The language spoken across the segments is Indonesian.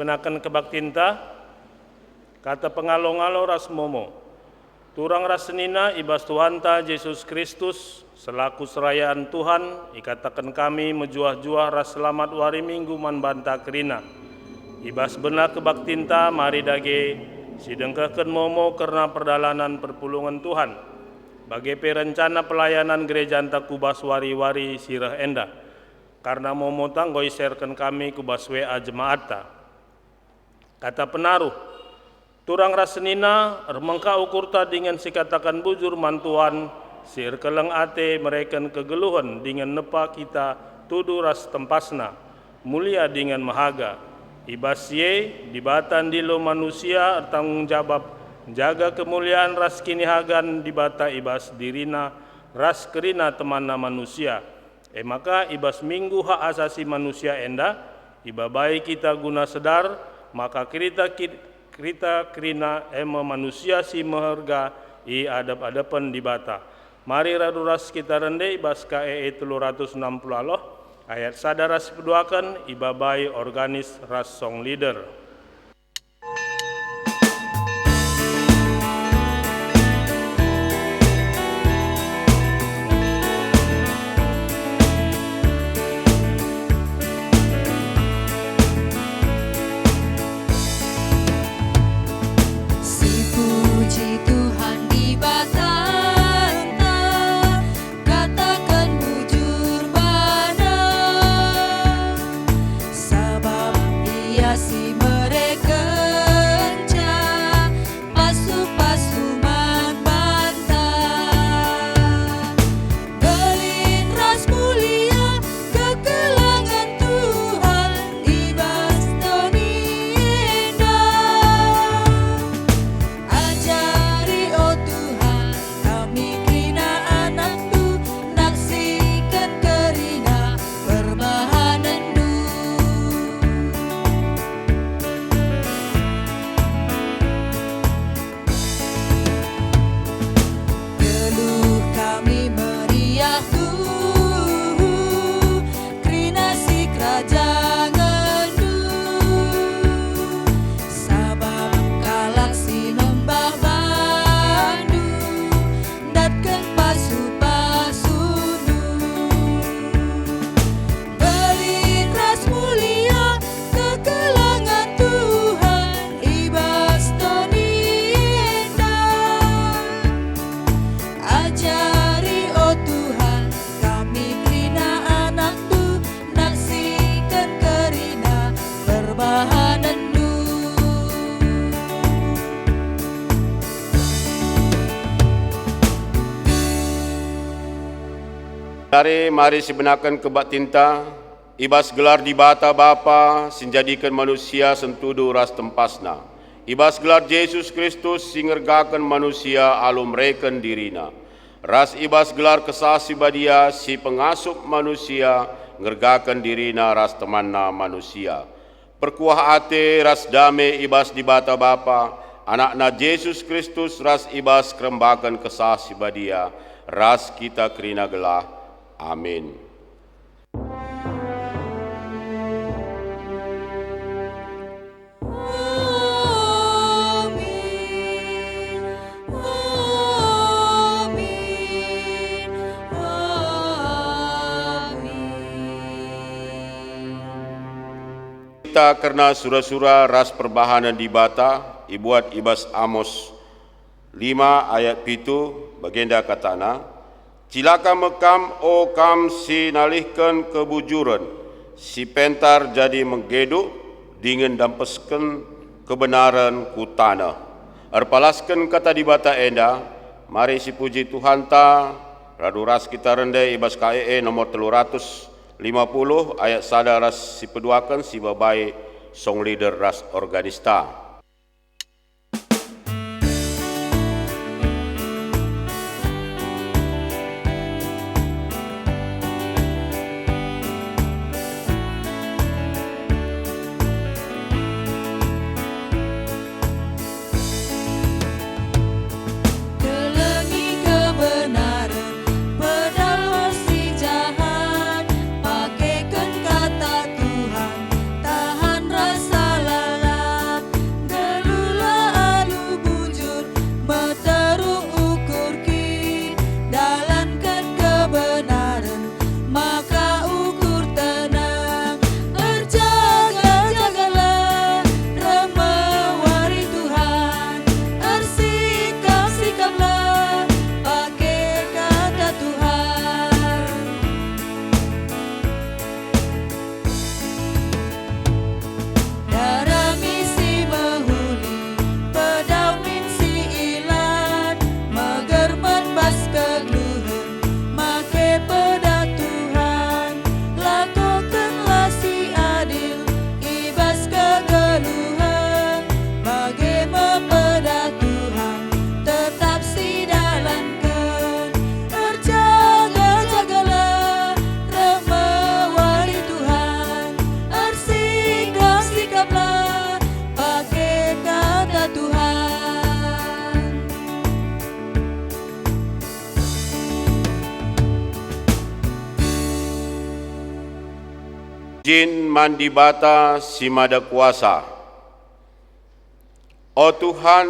benakan kebaktinta, kata pengalo-ngalo ras momo. Turang ras senina ibas Tuhanta Yesus Kristus, selaku serayaan Tuhan, ikatakan kami menjuah-juah ras selamat wari minggu man banta kerina. Ibas benak kebaktinta mari dage, sidengkahkan momo karena perdalanan perpulungan Tuhan. Bagai perencana pelayanan gereja anta kubas wari-wari sirah enda. Karena momo tanggoi serkan kami kubas WA jemaata. Kata penaruh, turang rasenina remengka ukurta dengan sikatakan bujur mantuan sir keleng ate mereken kegeluhan dengan nepa kita tudu ras tempasna mulia dengan mahaga ibas ye dibatan dilo manusia tanggung jawab jaga kemuliaan ras kini hagan dibata ibas dirina ras kerina temanna manusia maka ibas minggu hak asasi manusia enda ibabai kita guna sedar maka kita kerina manusia si meharga i adap-adapan di bata. Mari raduras kita rendai bas KEE 360 Allah ayat sadaras peduakan ibabai organis ras song leader. Si Dari mari sebenarkan kebak tinta, ibas gelar di bata Bapa, sinjadikan manusia sentudu ras tempasna. Ibas gelar Yesus Kristus, singergakan manusia alum reken dirina. Ras ibas gelar kesasi badia, si pengasup manusia, ngergakan dirina ras temanna manusia. Perkuah ate ras dame ibas di bata Bapa, anakna Yesus Kristus ras ibas kerembakan kesasi badia, ras kita kerina gelah. Amin. Kita karena surah-surah ras perbahanan di bata, ibuat ibas Amos 5 ayat 7 bagenda katana, cilaka mekam o kam si nalihkan kebujuran, si pentar jadi menggeduk, dingin dampeskan kebenaran ku tanah. Erpalaskan kata di bata enda, mari si puji Tuhan ta, raduras kita rendai ibas KEE nomor 350 ayat sada ras si peduakan si babai song leader ras organista. Pakaikan kata Tuhan, tahan rasa lelah. Pujin mandi bata si mada kuasa. O Tuhan,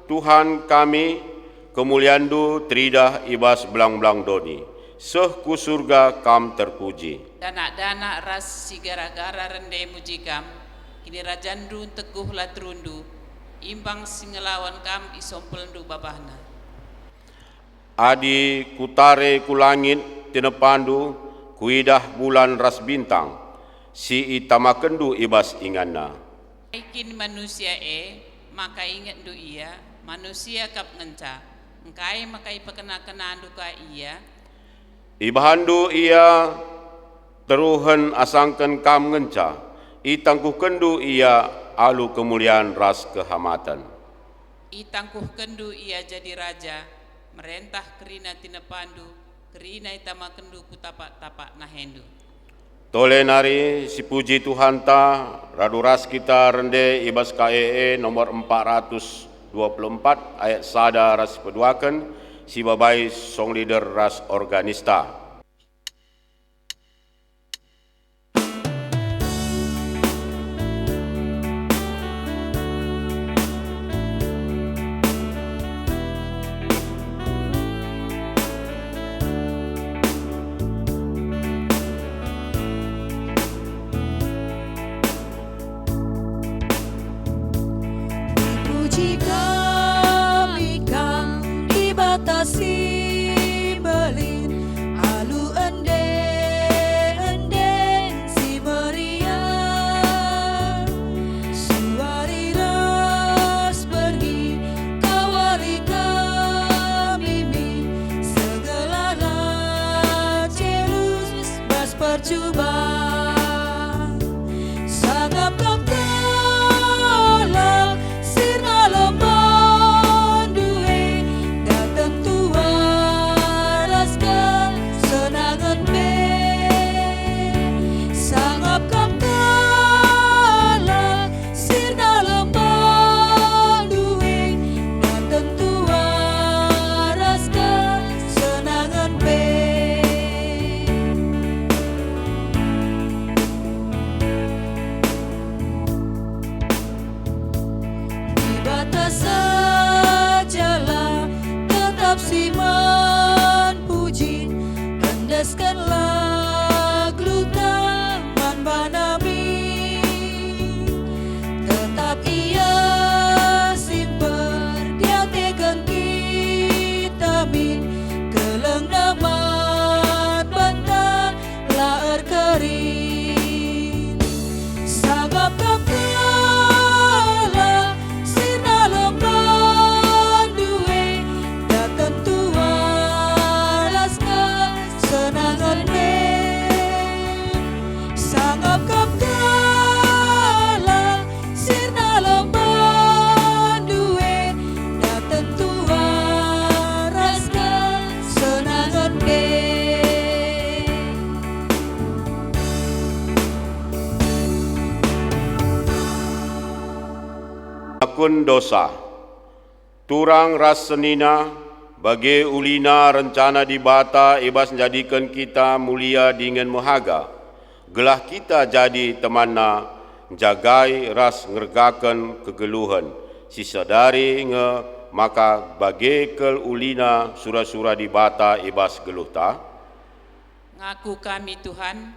Tuhan kami, kemuliaan-Du tridah ibas belang-belang doni. Seh ku surga kam terpuji. Danak-danak ras si gara-gara rende mujikam, kini rajandu teguh latrundu, imbang singelawan kam isompelndu babahna. Adi kutare ku langit tinepandu, kuidah bulan ras bintang, si itamakendu ibas inganna. Aikin manusia maka ingat du ia, manusia kap ngenca, engkai makai pekena-kenaan duka ia, Ibahandu ia teruhen asangken kam ngenca, itangkuh kendu ia alu kemuliaan ras kehamatan. itangkuh kendu ia jadi raja, merentah kerina tinepandu, kerina itama kendu kutapak-tapak nahendu. Tole nari si puji Tuhan ta, radu ras kita rende ibas KEE nomor 424 ayat sada ras peduakan, si babai song leader ras organista. Puji kami kang dibatasi belin, alu ende si meriah, suari ras pergi kawali kami mi, segala celus bas percubaan. Sangap kau tolak sirna lemban duwe, datang tua raskan senangan be. Sangap kau tolak sirna lemban duwe, datang tua raskan senangan be. Di batas sajalah tetap siman puji, endaskanlah glutaman banami, tetap ia simper dia tekan kita min, keleng damat bantang laer kering. Sagap kapala sirna lemban duwe, datang tua raskan senangan be. Sagap kapala sirna lemban duwe, datang tua raskan senangan be. Akun dosa, turang ras senina, bagi ulina rencana di bata ibas jadikan kita mulia dengan mehaga, gelah kita jadi temanna, jagai ras ngergakan kegeluhan, sisadari nge maka bagi kel ulina sura-sura di bata ibas geluh ta. Ngaku kami Tuhan,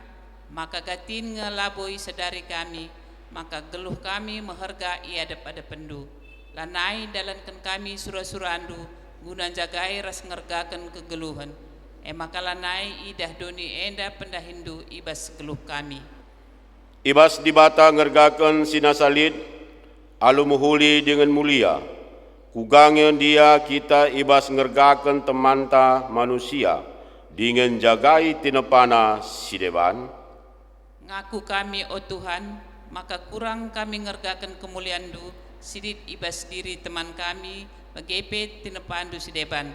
maka gatin ngelaboi sedari kami, maka geluh kami meherga ia daripada pendu. Lanai dalankan kami surah-surah andu, guna jagai ras ngergakan kegeluhan. Maka lanai idah doni enda pendahindu ibas geluh kami. Ibas di bata ngergakan sinasalid, alu muhuli dengan mulia. Kugangnya dia kita ibas ngergakan temanta manusia, dengan jagai tinepana sideban. Ngaku kami o Tuhan, maka kurang kami ngergakan kemuliaan-Du, sidit ibas diri teman kami, bagepet tinepandu sideban.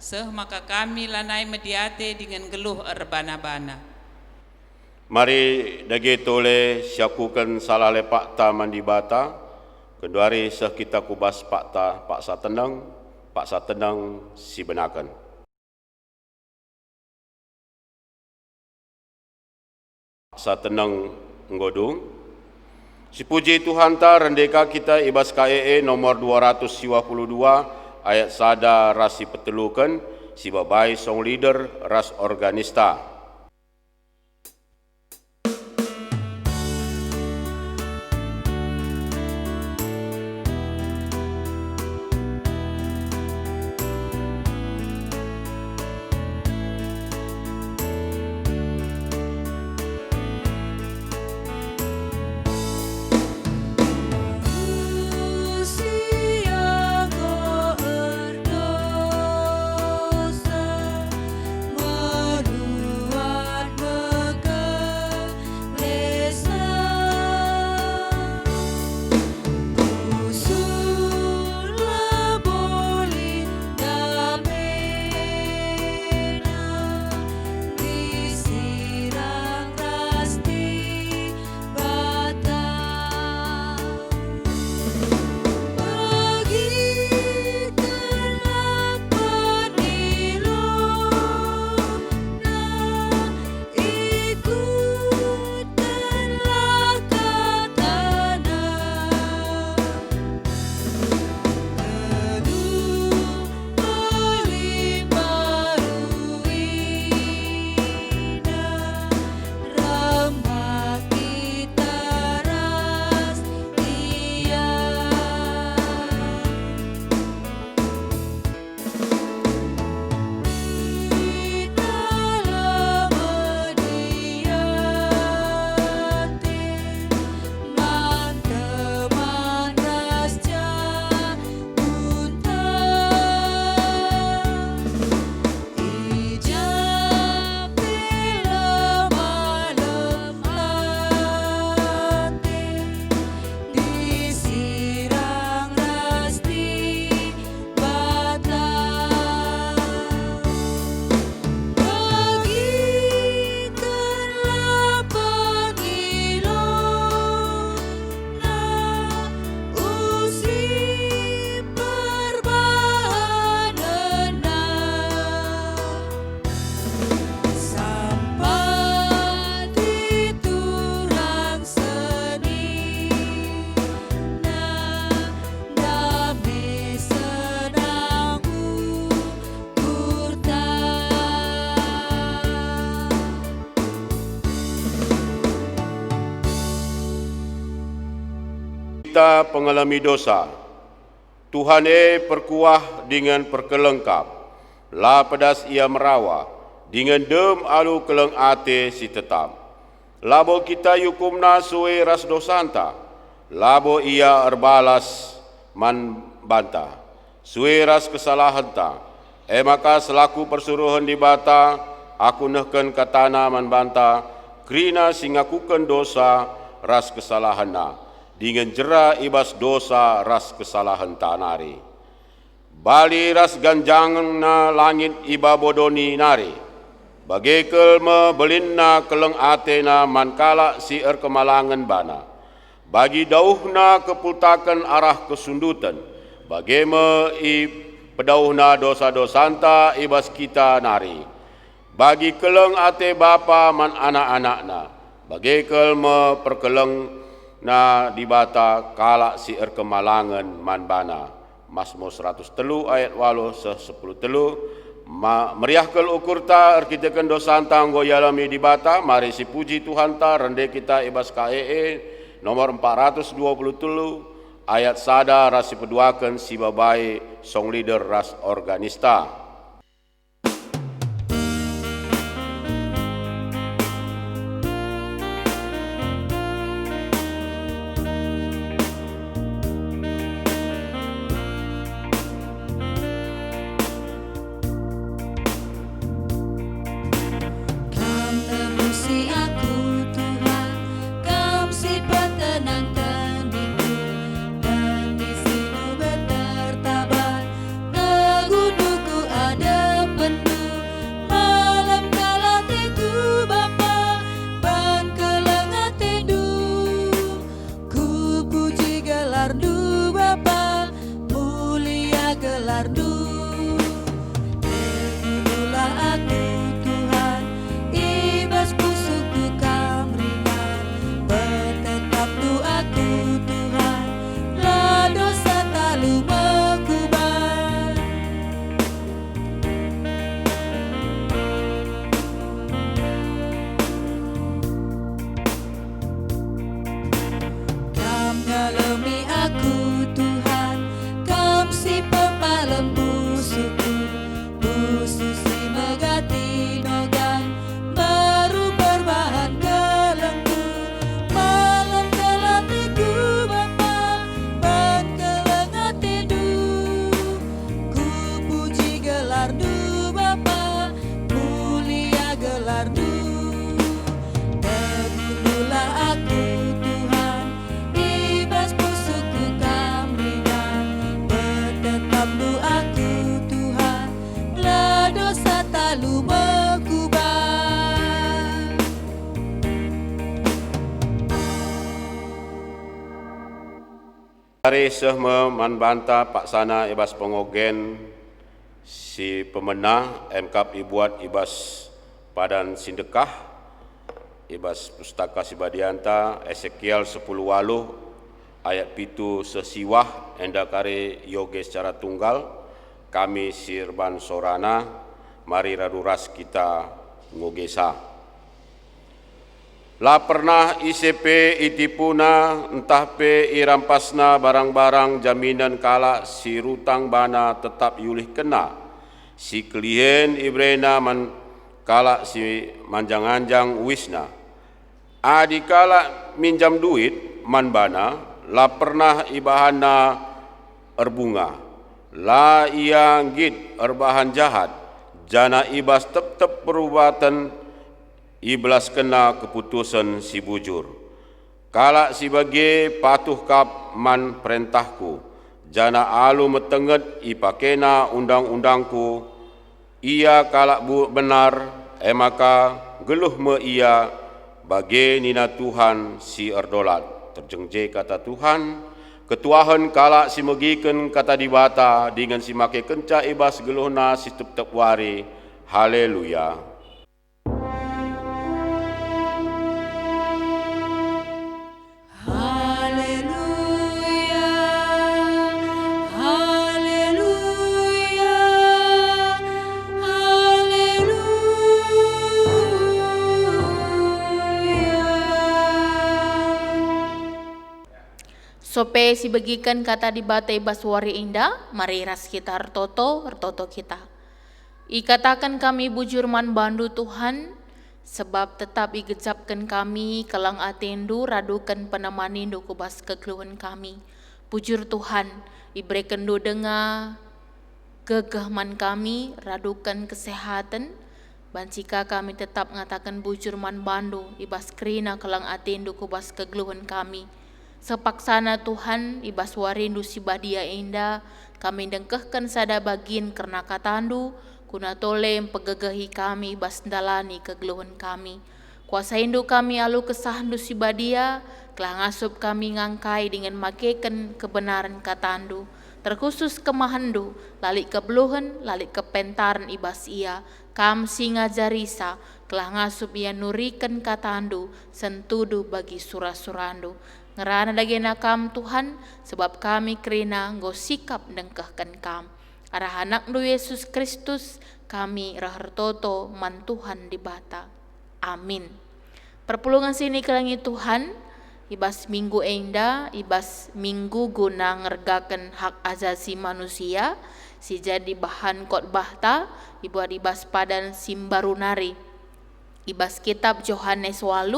Seh maka kami lanai mediate dengan geluh erbana-bana. Mari dage tole syakukan salah lepak ta mandi bata, keduari seh kita kubas pak ta pak sa tenang si benakan. Sa tenang nggodung. Sipuji Tuhan ta rendeka kita ibas KEE nomor 222 ayat sada ras si petelukan si babai song leader ras organista. Kita pengalami dosa, Tuhan perkuah dengan perkelengkap, la pedas ia merawa, dengan dem alu keleng ate si tetap. Labo kita yukumna suwe ras dosanta, labo ia erbalas man banta, suwe ras kesalahanta. Maka selaku persuruhan di bata, aku nehken katana man banta, krina singakuken dosa ras kesalahana. Dengan jera ibas dosa ras kesalahan tanari. Bali ras ganjangan na langit iba bodoni nari. Bagekel me belinna keleng atena mankala si kemalangan bana. Bagi dauhna kepultakan arah kesundutan. Bageme i pedauhna dosa-dosanta ibas kita nari. Bagi keleng ate bapa man anak-anakna. Bagekel me perkeleng na dibata kalak si kemalangan manbana. Mazmur 103 ayat 8 10 telu. Meriahkel ukurta erkitekan dosanta anggo yalami dibata. Mari si puji Tuhan ta rende kita ibas KEE nomor 423 ayat sada ras si peduakan si babai song leader ras organista. Terbunuhlah aku Tuhan, ibas busukku kam ringan. Hari sehme manbanta paksana ibas pengogen si pemenah MKap ibuat ibas padan sindekah ibas pustaka sibadianta Ezekiel 10:8 ayat 7 sesiwah endakare yoge secara tunggal kami sirban sorana mari raduras kita ngogesa. La pernah ICP itipuna entah pe irampasna barang-barang jaminan kala si rutang bana tetap yulih kena si klien ibrena man kala si manjang-anjang wisna adi kala minjam duit man bana la pernah ibahana erbunga la ia ngit erbahan jahat jana ibas tetap perubatan iblas kena keputusan si bujur. Kala si bagi patuh kap man perintahku, jana alu metenget ipakena undang-undangku, ia kala benar, maka geluh me ia bagi nina Tuhan si erdolat. Terjengje kata Tuhan, ketuahan kala si megiken kata dibata, dengan si make kenca ibas geluhna si tep-tep wari, haleluya. Sope si bagikan kata di batai baswari indah, mari ras kita ertoto kita. Ikatakan kami bujur man bandu Tuhan, sebab tetap igecapkan kami kelang atendu radukan penemanindu kubas kekeluhan kami. Bujur Tuhan, iberikan do dengar gegahman kami, radukan kesehatan, bancika kami tetap ngatakan bujur man bandu, ibas krina kelang atendu kubas kekeluhan kami. Sepaksana Tuhan ibas warindu si badia indah kami dengkehkan sada bagin kerna katandu kuna tole pegegahi kami ibas ndalani kegeluhan kami kuasa indu kami alu kesahandu si badia kelah ngasup kami ngangkai dengan makeken kebenaran katandu terkhusus kemahandu lalik kebeluhan lalik kepentaran ibas ia kam singa jarisa kelah ngasup ia nurikan katandu sentudu bagi surah-surandu ngerana dagena kam Tuhan, sebab kami kerina nggo sikap dengkahkan kam. Arah anak du Yesus Kristus, kami rahartoto man Tuhan di bata. Amin. Perpulungan sini kelangi Tuhan, ibas minggu enda, ibas minggu guna ngergakan hak asasi manusia, si jadi bahan khotbah ta, ibuat ibas padan simbarunari. Ibas kitab Yohanes 8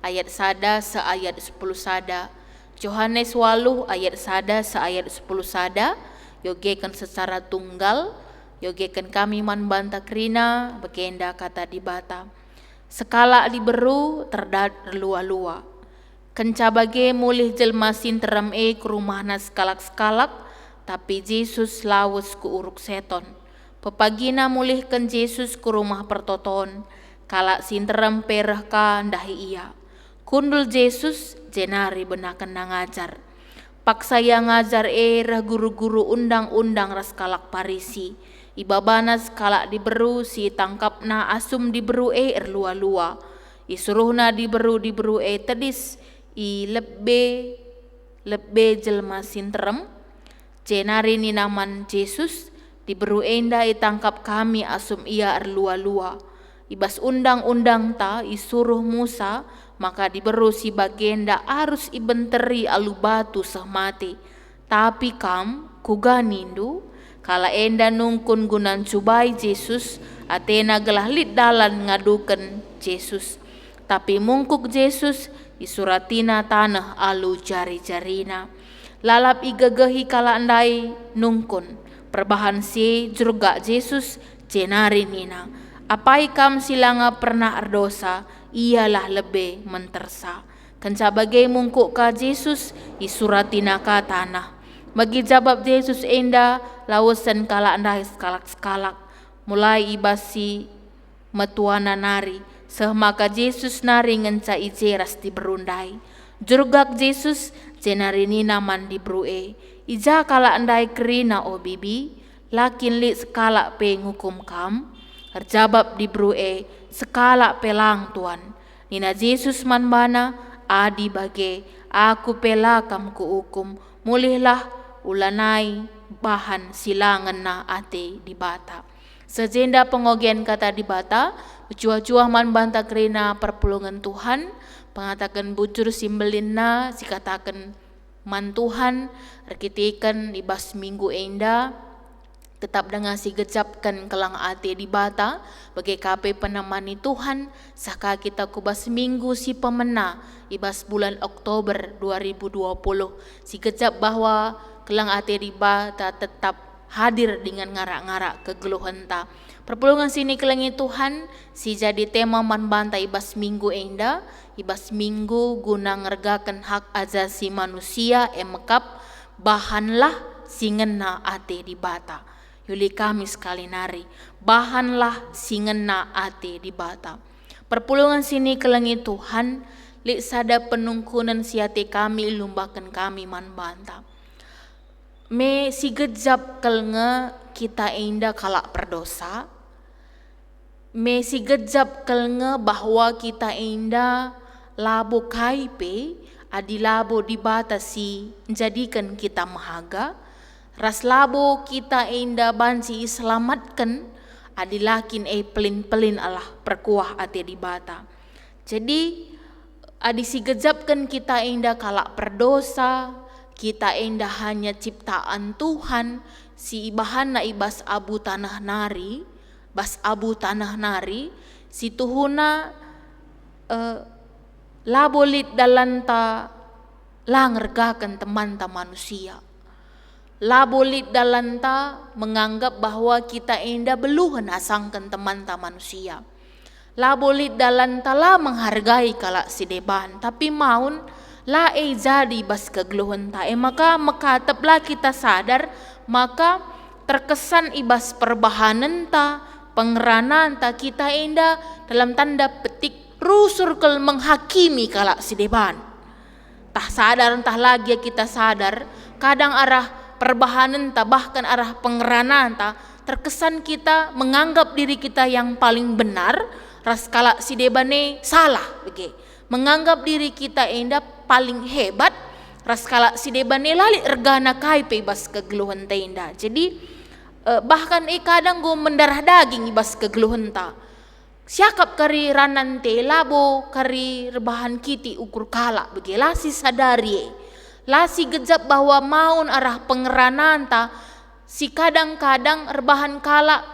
ayat 1 seayat 10 sada. Yohanes 8 ayat 1 seayat 10 sada. Yogekan secara tunggal. Yogekan kami man banta krina. Begenda kata di bata. Sekala diberu terdat lua-lua. Kenca bage mulih jelma sinteram ke rumahna sekalak-sekalak. Tapi Yesus lawes ku uruk seton. Pepagina mulihkan Yesus ke rumah pertoton. Kala sinterem perah ka ndahi ia. Kundul Yesus jenari benakan ngajar. Paksa yang ngajar rah guru-guru undang-undang ras kalak Parisi. Ibabanas kalak diberu si tangkapna asum diberu erlua-lua. Isuruhna diberu tedis i lebbe jelma sinterem. Jenari ni naman Yesus diberu enda itangkap kami asum ia erlua-lua. Ibas undang-undang ta isuruh Musa maka diberu si bagenda harus ibenteri alu batu sahmati. Tapi kam kuganindu kala enda nungkun gunan cubai Yesus atena gelah lid dalan ngaduken Yesus. Tapi mungkuk Yesus isuratina tanah alu jari-jarina. Lalap igagehi kala andai nungkun perbahan si jurga Yesus jenari nina. Apai kam silanga pernah erdosa, ialah lebih mentersa. Kenca bagai mungkuk ka Yesus, isuratina ka tanah. Bagi jawab Yesus enda, lawasan kala andah sekalak-sekalak. Mulai ibasi metuana nari, sehmaka Yesus nari ngenca ijeras di berundai. Jurgak Yesus, jenarini naman di brue, ija kala andai kerina o bibi, lakin li sekala pe ngukum kam, terjabab di brue, sekala pelang Tuan. Nina Yesus man bana, adi bage, aku pela kam ku hukum, mulihlah ulanai bahan silangan na ate di bata. Sejenda pengogian kata di bata, cuah-cuah man banta kerina perpulungan Tuhan, pengatakan bujur simbelin na, sikatakan man Tuhan, rekitikan ibas minggu enda, tetap dengan si gecapkan kelang ate di bata, bagi kape penemani Tuhan, saka kita kubas minggu si pemena, ibas bulan Oktober 2020, si gecap bahwa kelang ate di bata tetap hadir dengan ngarak-ngarak kegeluhan ta. Perpulungan sini kelengi Tuhan, si jadi tema man banta ibas minggu enda, ibas minggu guna ngergakan hak asasi manusia emekap, bahanlah singena ate di bata. Yuli kami sekali nari, bahanlah singena ate di bata. Perpulungan sini kelengi Tuhan, lik sada penungkunan siate kami lumbakan kami man banta. Me si gejap kelnge kita enda kalak berdosa. Me si gejap kelnge bahwa kita enda labo kaipe adi labo dibatasi jadikan kita mahaga. Ras labo kita enda banci selamatkan adi lakin pelin-pelin Allah perkuah ate di bata. Jadi adi si gejapkan kita enda kalak berdosa, kita enda hanya ciptaan Tuhan, si ibahana ibas abu tanah nari, bas abu tanah nari, si tuhuna labolit dalanta langergakan teman-teman manusia. Labolit dalanta menganggap bahwa kita enda beluhan asangkan teman-teman manusia. Labolit dalanta lah menghargai kalak si deban, tapi maun la jadi bas kegeluhan ta. Maka makataplah kita sadar, maka terkesan ibas perbahanan ta, pengeranan ta kita enda dalam tanda petik rusur kel menghakimi kalak si deban. Tah sadar entah lagi kita sadar, kadang arah perbahanan ta bahkan arah pengeranan ta terkesan kita menganggap diri kita yang paling benar, ras kalak si debane salah bege. Menganggap diri kita enda paling hebat, ras kalak si debane lali ergana kai pe ibas kegeluhan ta enda. Jadi bahkan kadang go mendarah daging ibas kegeluhan ta. Siakap kari ranan te labo kari rebahan kiti ukur kalak bege, lasi sadari lasi gejap bahwa maun arah pengeranan ta, si kadang-kadang rebahan kalak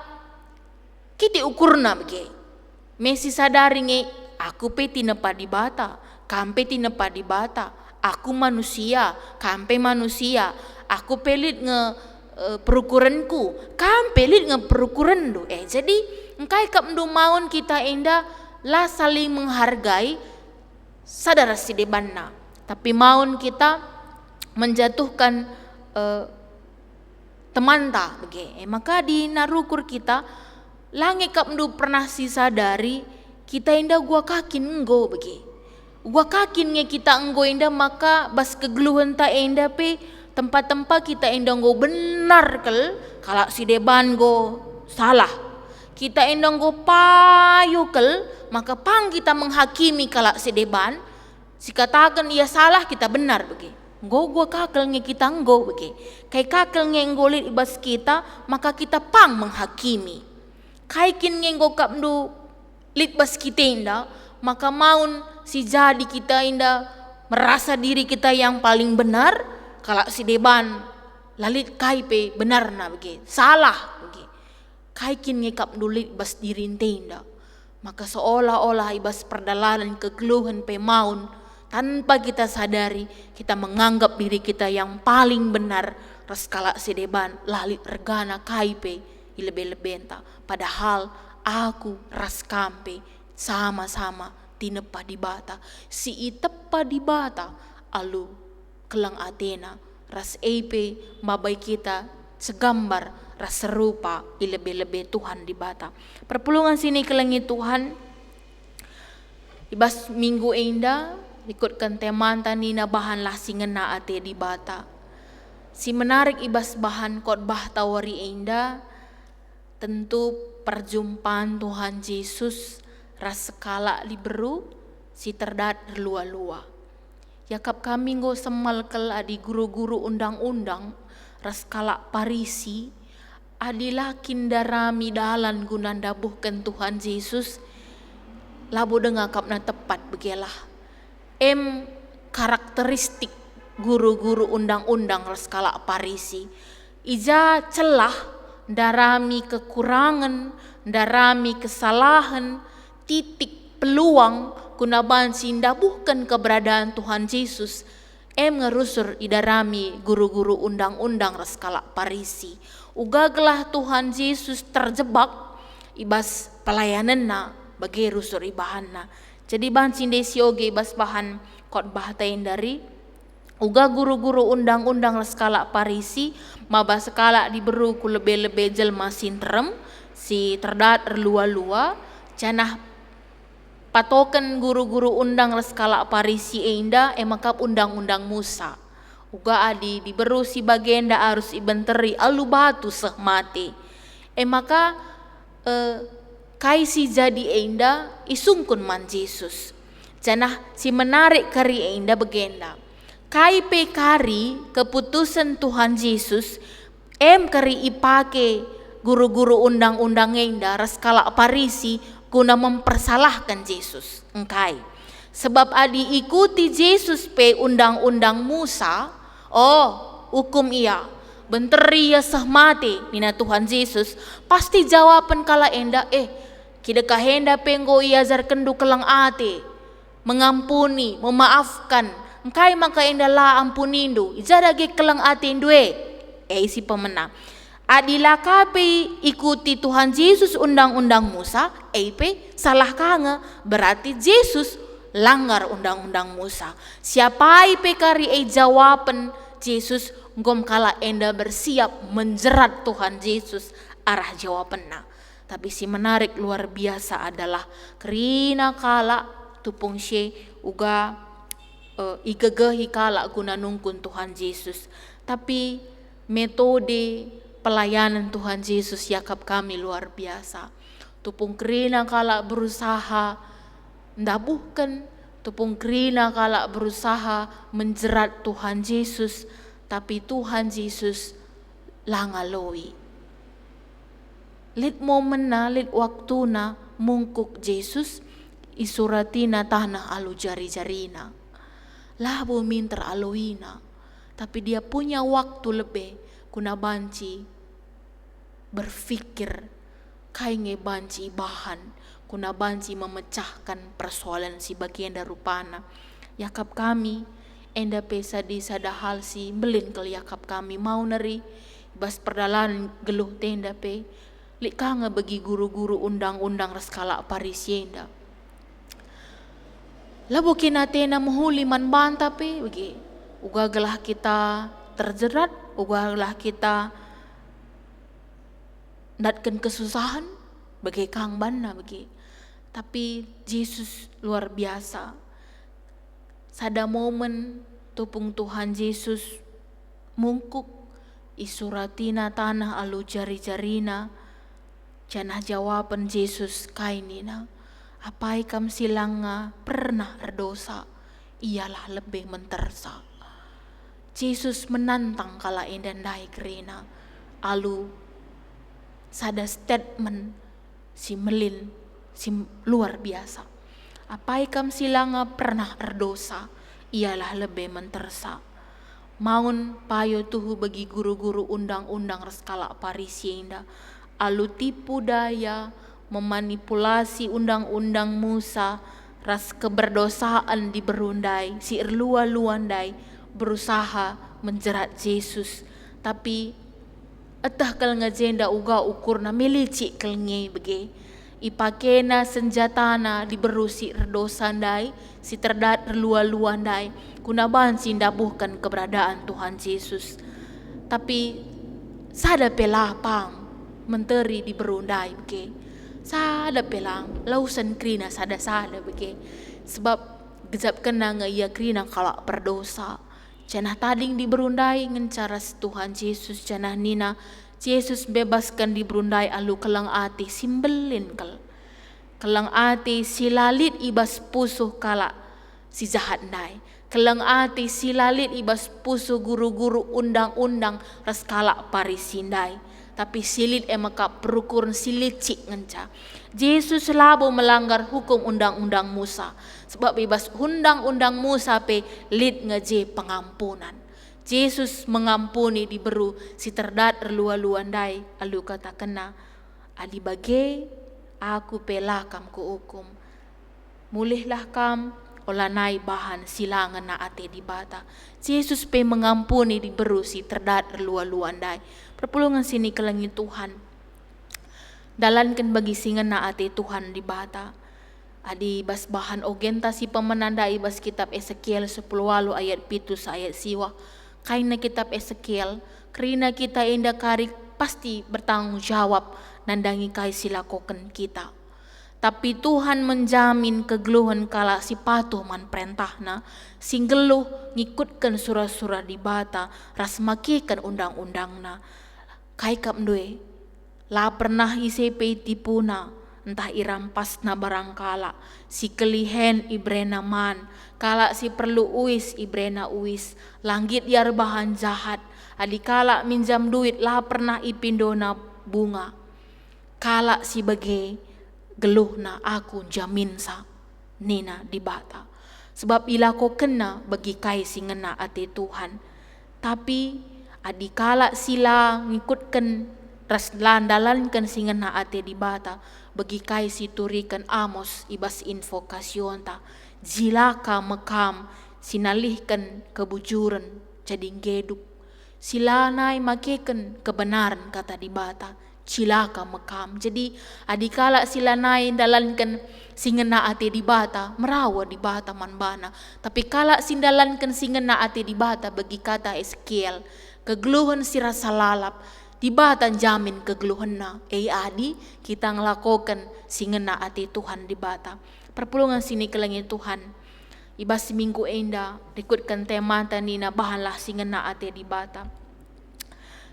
kiti ukurna bege. Mesi sadari nge, aku pe tinepa di bata, kampe tinepa di bata, aku manusia, kampe manusia, aku pelit nge perukuranku, kampe pelit nge perukuran do. Jadi engkai kap mdu maun kita enda lah saling menghargai sadar si debanna, tapi maun kita menjatuhkan teman ta bege. Maka di narukur kita lange kap mdu pernah si sadari kita enda gua kakin enggo bege. Gua kakin nge kita enggo enda, maka bas kegeluhan ta enda pe tempat-tempat kita enda enggo benar kel kalak si deban go salah. Kita enda enggo payu kel, maka pang kita menghakimi kalak si deban, si katakan ia salah kita benar bege. Gua kakel nge kita enggo bege. Kai kakel nge nggolit ibas kita, maka kita pang menghakimi. Kai kin nge nggo kap mdu litbas kita inda, maka maun si jadi kita inda merasa diri kita yang paling benar, kalak si deban lalit kai pe benar na bege, salah bege. Kai kin nge kap mdu litbas diri inda, maka seolah-olah ibas perdalanan kegeluhan pe maun, tanpa kita sadari kita menganggap diri kita yang paling benar, ras kalak si deban lalit regana kai pe ilebe-leben ta. Padahal aku ras kampe sama-sama tinepa di bata, si itepa di bata alu kelang atena ras eipe mabai kita segambar ras serupa ilebe-lebe Tuhan di bata. Perpulungan sini kelengi Tuhan ibas minggu enda ikutkan teman tanina bahan lah si ngena ate di bata. Si menarik ibas bahan khotbah tawari indah, tentu perjumpaan Tuhan Yesus ras sekala liberu si terdat lua-lua. Yakap kami ngo semal kel adi guru-guru undang-undang ras kala Parisi adilah kindarami dalan gunan dabuhkan Tuhan Yesus labu dengakap na tepat begelah. Karakteristik guru-guru undang-undang ras kala Parisi ija celah darami kekurangan, darami kesalahan, titik peluang kunaban sindabuhkan keberadaan Tuhan Yesus. Ngerusur idarami guru-guru undang-undang ras kala Parisi. Ugaglah Tuhan Yesus terjebak ibas pelayananna bagi rusur ibahanna. Jadi bahan sindesi oge ibas bahan khotbah tain dari uga guru-guru undang-undang skala Parisi maba skala diberu ku lebe-lebe jelma sintrem si terdat lua-lua canah patoken guru-guru undang skala Parisi inda emakap undang-undang Musa uga adi diberu si bagenda harus ibenteri alu batu seh mati maka kai si jadi inda isungkun man Yesus canah si menarik kari inda bagenda kai pe kari keputusan Tuhan Yesus kari ipake guru-guru undang-undang inda skala Parisi guna mempersalahkan Yesus engkai sebab adi ikuti Yesus pe undang-undang Musa hukum ia benteri ya sah mati nina Tuhan Yesus pasti jawaban kala enda kida kahenda penggo ia jar kendu kelang ate mengampuni memaafkan engkai maka enda la ampunindo ijadage kelang ate indue si pemenang adila kape ikuti Tuhan Yesus undang-undang Musa pe salah kanga berarti Yesus langgar undang-undang Musa siapa pe kari jawaban Yesus ngom kala enda bersiap menjerat Tuhan Yesus arah jawabanna tapi si menarik luar biasa adalah kerina kala tupung she uga igegehi kala guna nungkun Tuhan Yesus tapi metode pelayanan Tuhan Yesus yakap kami luar biasa tupung kerina kala berusaha ndabuhkan tupung kerina kala berusaha menjerat Tuhan Yesus tapi Tuhan Yesus langaloi lit momena lit waktuna mungkuk Yesus isuratina tanah alu jari-jarina labu minter aloina tapi dia punya waktu lebih kuna banci berpikir kainge banci bahan kuna banci memecahkan persoalan si bagian darupana yakap kami enda pesa di sada hal si belin kel yakap kami mau neri bas perdalan geluh tenda pe lik kanga bagi guru-guru undang-undang skala Parisi enda labo kinatena muhuli man banta pe bagi ugagalah kita terjerat ugagalah kita datkan kesusahan bagi kang banna bagi tapi Yesus luar biasa sada momen tupung Tuhan Yesus mungkuk isuratina tanah alu jari-jarina janah jawaban Yesus kainina apai kam silanga pernah berdosa ialah lebih mentersa Yesus menantang kala endandai kerina alu sada statement si melin si luar biasa apai kam silanga pernah berdosa ialah lebih mentersa maun payo tuhu bagi guru-guru undang-undang skala Parisi inda alu tipu daya memanipulasi undang-undang Musa ras keberdosaan diberundai si erlua-luandai berusaha menjerat Yesus tapi etah kal ngajenda uga ukurna milici kelnge bege ipakena senjatana diberusi erdosandai si terdat lua-luandai kunaban sindabuhkan keberadaan Tuhan Yesus tapi sada pelapang menteri diberundai bege sada pelang lausan krina sada bege sebab gejap kena ia krina kalak berdosa. Janah tading diberundai ngencara Tuhan Yesus janah nina Yesus bebaskan diberundai alu kelang ati simbelin kelang ati silalit ibas pusuh kalak si jahat nai. Kelang ati silalit ibas pusuh guru-guru undang-undang ras kalak parisindai. Tapi silit emaka perukuran silit cik ngenca. Yesus labo melanggar hukum undang-undang Musa. Sebab bebas undang-undang Musa pe lit ngeje pengampunan. Yesus mengampuni diberu si terdat erlua-luan dai alu kata kena. Adi bage aku pelakam ku hukum. Mulihlah kam olanai bahan silangan na ate di bata. Yesus pe mengampuni diberu si terdat erlua-luan dai. Perpulungan sini kelangi Tuhan. Dalankan bagi singan na ate Tuhan di bata. Adi bas bahan ogenta si pemenanda ibas kitab Ezekiel 10 ayat 7 ayat siwa. Kaina kitab Ezekiel, kerina kita indah kari pasti bertanggung jawab nandangi kai silakoken kita. Tapi Tuhan menjamin kegeluhan kala si patuh man perintahna, sing geluh ngikutkan surah-surah di bata, ras makikan undang-undangna. Kai kap ndue, la pernah isepe tipuna, entah irampas na barangkala, si kelihen ibrena man, kala si perlu uis ibrena uis, langgit yar bahan jahat, adikala minjam duit la pernah ipindona bunga, kala si bage geluh na aku jamin sa nina di bata. Sebab ila ko kena bagi kai si ngena ate Tuhan. Tapi adikala sila ngikutkan ras landalankan si ngena ate di bata bagi kai si turikan Amos ibas invokasyon ta. Jilaka mekam sinalihkan kebujuran jadi geduk. Silanai makikan kebenaran kata di bata. Cilaka mekam. Jadi adikala sila nain dalankan singena ate di bata, merawa di bata manbana. Tapi kala sindalankan singena ate di bata bagi kata Ezekiel, kegeluhan si rasa lalap, di bata jamin kegeluhan na. Adi kita ngelakokan singena ate Tuhan di bata. Perpulungan sini kelangi Tuhan. Ibas minggu enda rikutkan tema tanina bahanlah singena ate di bata.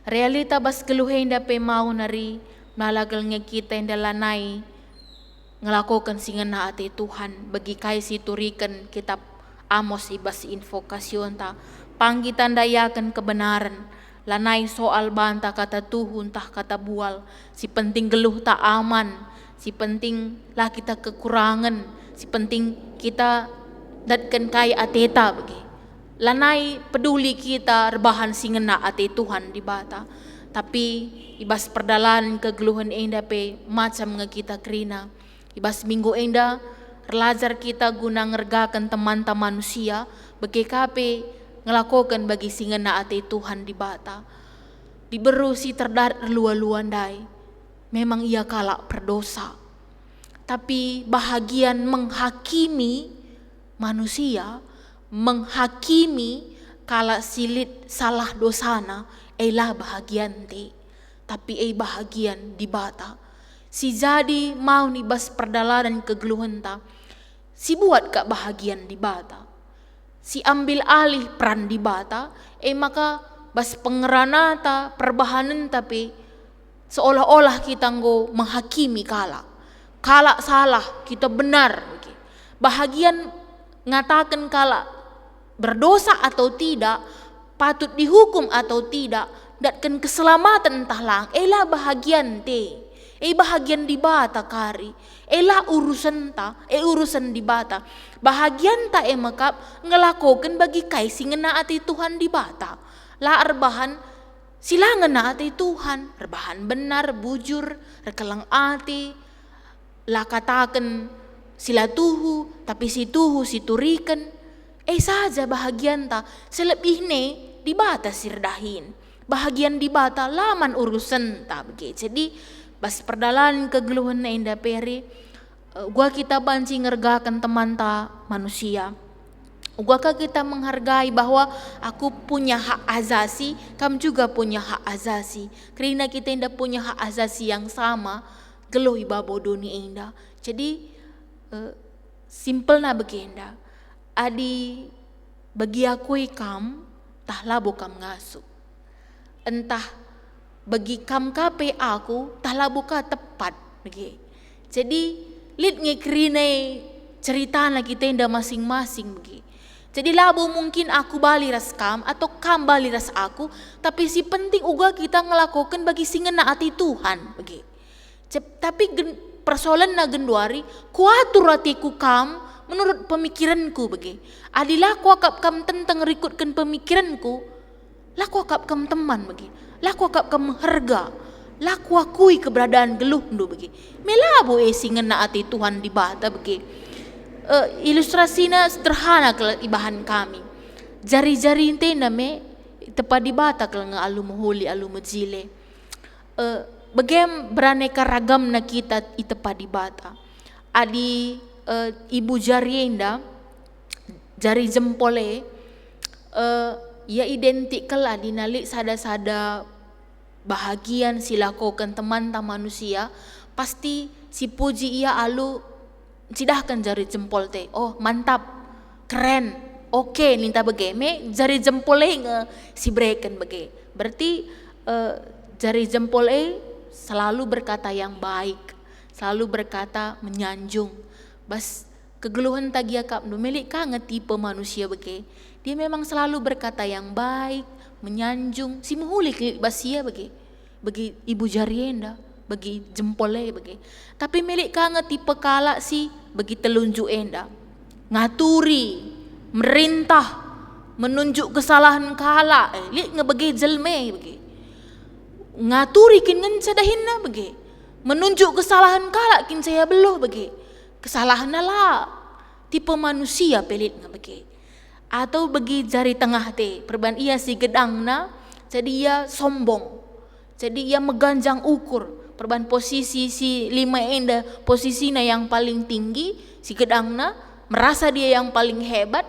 Realita bas geluhin dape mau nari malagalnya kita yang dalanai ngelakukan singena ate Tuhan bagi kai si turikan kitab Amos ibas invokasyon ta panggitan dayakan kebenaran lanai soal banta kata tuhun tah kata bual si penting geluh tak aman si penting lah kita kekurangan si penting kita datkan kai ateta bagi lanai peduli kita rebahan singena ate Tuhan di bata. Tapi ibas perdalan kegeluhan enda pe macam nge kita kerina. Ibas minggu enda relajar kita guna ngergakan teman-teman manusia bagi kape ngelakokan bagi singena ate Tuhan di bata. Diberu si terdar lua-luan dai. Memang ia kalak berdosa. Tapi bahagian menghakimi manusia menghakimi kala silit salah dosana elah bahagian te tapi bahagian di bata si jadi mau nibas perdalanan kegeluhan ta si buat kak bahagian di bata si ambil alih peran di bata maka bas pengeranata perbahanan tapi seolah-olah kita nggo menghakimi kala salah kita benar bahagian ngatakan kala berdosa atau tidak, patut dihukum atau tidak, datkan keselamatan entah lang, elah bahagian te, bahagian di bata kari, elah urusan ta, urusan di bata, bahagian ta makap ngelakokan bagi kai singena ati Tuhan di bata, lah arbahan silangan na ati Tuhan, arbahan benar, bujur, rekelang ati, lah katakan sila tuhu, tapi si tuhu si turikan, saja bahagian ta selebihnya di bata sirdahin bahagian di bata laman urusan ta begitu. Jadi bas perdalan kegeluhan na indah peri gua kita banci ngergakan teman ta manusia gua kita menghargai bahwa aku punya hak azasi kamu juga punya hak azasi karena kita indah punya hak azasi yang sama geluh iba bodoh ni indah. Jadi simple na begenda adi bagi aku ikam tah labo kam ngasu. Entah bagi kam kape aku tah labo ka tepat bagi. Jadi lit ngekrine cerita na kita inda masing-masing bagi. Jadi labo mungkin aku bali ras kam atau kam bali ras aku, tapi si penting uga kita ngelakukan bagi si ngena hati Tuhan bagi. Tapi persoalan na genduari kuatur hatiku kam menurut pemikiranku bagi. Adilah ku akap kam tentang rikutkan pemikiranku, lah ku akap kam teman bagi. Lah ku akap kam harga. Lah ku akui keberadaan geluh ndu bagi. Melabo si ngena hati Tuhan di bata bagi. Ilustrasinya sederhana ke ibahan kami. Jari-jari inte name tepat di bata ke nga alu mahuli alu majile. Bagam beraneka ragam na kita itepat di bata. Adi ibu jari enda jari jempole ya identik kala dinalik sada-sada bahagian silakokan teman ta manusia, pasti si puji ia alu cidahkan jari jempol teh. Oh mantap, keren, oke ninta bege. Me jari jempol si breken bege. Berarti jari jempol selalu berkata yang baik, selalu berkata menyanjung. Bas kegeluhan tagia kap no milik ka tipe manusia bege. Dia memang selalu berkata yang baik, menyanjung. Si muhulik basia bege. Bagi ibu jari enda, bagi jempolnya bagi. Tapi milik ka tipe kala si bagi telunjuk enda. Ngaturi, merintah, menunjuk kesalahan kala. Lihat ngebagi jelme bagi. Ngaturi kin ngencadahin na bagi. Menunjuk kesalahan kala kin saya beloh bagi. Kesalahan lah. Tipe manusia pelit bagi. Atau bagi jari tengah te. Perban ia si gedang na. Jadi ia sombong. Jadi ia meganjang ukur. Perban posisi si lima enda posisinya yang paling tinggi, si gedangna merasa dia yang paling hebat,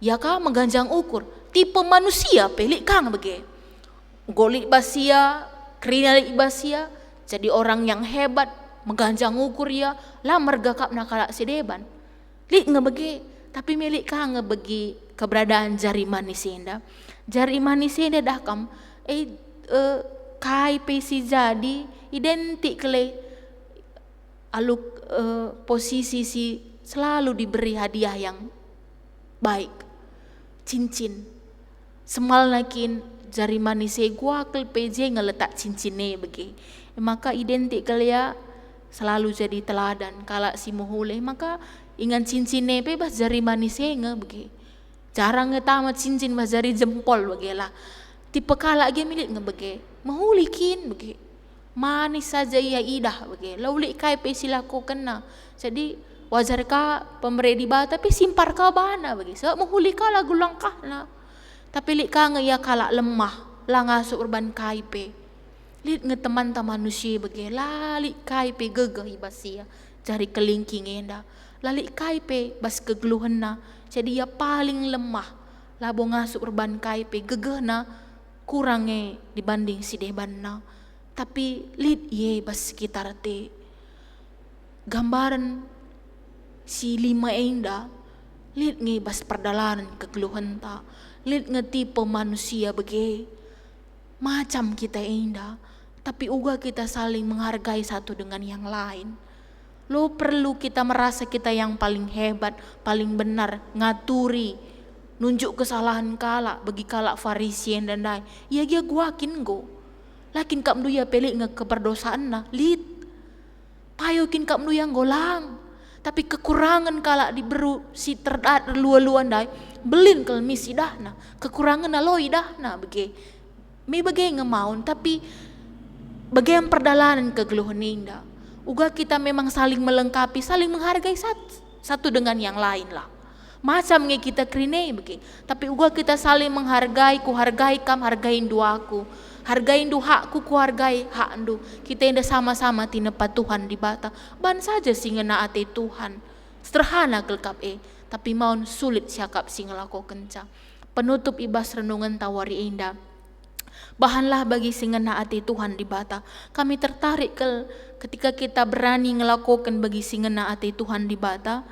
ya kah mengganjang ukur. Tipe manusia pelik kang bege. Golik basia, krinalik basia, jadi orang yang hebat, mengganjang ukur ya, lah merga kap nakala sedeban. Lik ngebege, tapi milik kang ngebegi keberadaan jari manis enda. Jari manis enda dah kam kai pesi jadi identik kele aluk posisi si selalu diberi hadiah yang baik, cincin semal nakin jari manis gua kel PJ ngeletak cincinnya begi. Maka identik kele ya selalu jadi teladan. Kala si muhule maka ingan cincinnya bebas jari manis begi. Jarang ngetamat cincin mas jari jempol begi lah. Tipe kala ge milik ngebege mahulikin begi. Manis saja ia idah bagi. Laulik kai pe silaku kena. Jadi wajar ka pemberi di bata tapi simpar ka bana bagi. Sebab mahuli ka lagu langkah na. Tapi lik ka ia kalak lemah. Lah ngasuk urban kai pe. Lik ngeteman ta manusia bagi. Lalik kai pe gegah ibasia. Jari kelingking enda. Lalik kai pe bas kegeluhan na. Jadi ia paling lemah. Labo ngasuk urban kai pe gegah na. Kurangnya dibanding si deban na. Tapi lid ye bas sekitar te gambaran si lima enda lid nge bas perdalanan kegeluhan ta lid ngetipe manusia bege macam kita enda tapi uga kita saling menghargai satu dengan yang lain. Lo perlu kita merasa kita yang paling hebat, paling benar, ngaturi, nunjuk kesalahan kala bagi kala Farisien dan lain. Ya dia guakin go. Lakin kap ya pelik nge keperdosaan na lit. Payokin kap yang golang. Tapi kekurangan kala diberu si terdat luan dai belin kal misi dah na. Kekurangan na loi dah na bege. Me bege ngemaun tapi bege yang perdalanan kegeluhan indah. Uga kita memang saling melengkapi, saling menghargai satu dengan yang lain lah. Macam nge kita krine bege. Tapi uga kita saling menghargai, ku hargai kam hargain duaku. Hargain du hakku ku hargai hak ndu. Kita indah sama-sama tinepat Tuhan di bata. Ban saja sing ngena ate Tuhan. Sederhana kelkap tapi maun sulit siakap sing ngelako kenca. Penutup ibas renungan tawari indah. Bahanlah bagi sing ngena ate Tuhan di bata. Kami tertarik ketika kita berani ngelakukan bagi sing ngena ate Tuhan di bata.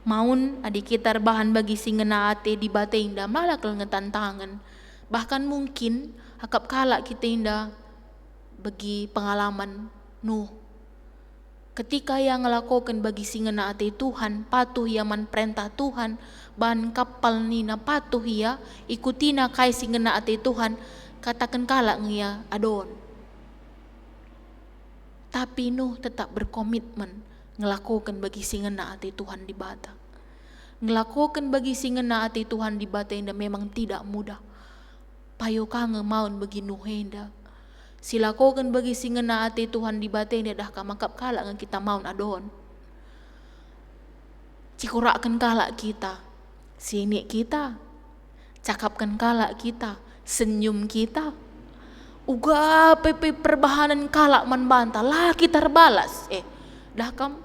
Maun adik kita bahan bagi singena ate di bate indah malak ngetantangan. Bahkan mungkin akap kalak kita indah bagi pengalaman Nuh. Ketika yang ngelakukan bagi singena ate Tuhan, patuh yaman perintah Tuhan, bahan kapal nina patuh ya, ikutina kai singena ate Tuhan, katakan kalak ngia adon. Tapi Nuh tetap berkomitmen ngelakukan bagi singena ate Tuhan di bata. Ngelakukan bagi singena ate Tuhan di bata indah memang tidak mudah. Payo kange maun bagi Nuh indah. Silakokan bagi singena ate Tuhan di bata indah dah kamakap kalak ngan kita maun adon. Cikurakan kalak kita, sinik kita, cakapkan kalak kita, senyum kita. Uga pepe perbahanan kalak man bantah lah kita terbalas. Dah kam